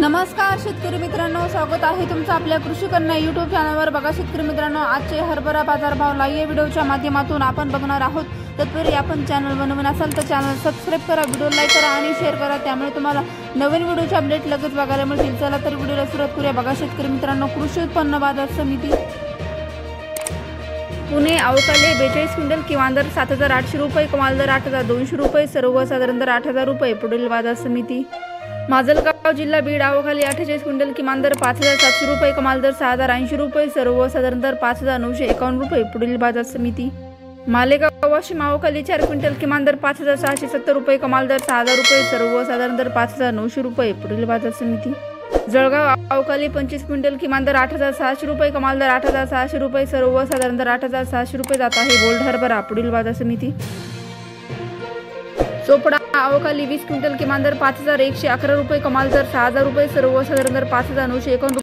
नमस्कार शेतकरी मित्रांनो, स्वागत आहे तुमचं आपल्या कृषी कन्या YouTube चॅनलवर। बघा शेतकरी मित्रांनो, आजचे हरभरा बाजारभाव लाईव्ह व्हिडिओच्या माध्यमातून आपण बघणार आहोत। तत्पूर्वी आपण चॅनल बनवून असाल तर चॅनल सबस्क्राइब करा, व्हिडिओ लाईक करा आणि शेअर करा, त्यामुळे तुम्हाला नवीन व्हिडिओचे अपडेट लगेच बघायला मिळतील। चला तर व्हिडिओला सुरुवात करूया। बघा शेतकरी मित्रांनो, कृषी उत्पन्न बाजार समिती पुणे अवकाले 42 क्विंटल किमान दर 7800 रुपये, कमाल दर 8200 रुपये, सर्वसाधारण दर 8000 रुपये। पुढील बाजार समिती माजलगाव जिल्हा बीड अवकाली 48 क्विंटल किमान दर 5700 रुपये, कमाल दर 6080 रुपये, सर्वसाधारण दर 5951 रुपये। पुढील बाजार समिती मालेगाव वाशिम अवकाली 4 क्विंटल किमान दर 5670 रुपये, कमाल दर 6000 रुपये, सर्वसाधारण दर 5900 रुपये। पुढील बाजार समिती जळगाव अवकाली 25 क्विंटल किमान दर 8600 रुपये, कमाल दर 8600 रुपये, सर्वसाधारण दर 8600 रुपये जात आहे बोल्ड हरभरा। पुढील बाजार समिती चोपडा अवकाली 20 क्विंटल किमान दर 5111 रुपये, कमाल दर 6000 रुपये, सर्वसाधारण दर 5951 रुपये।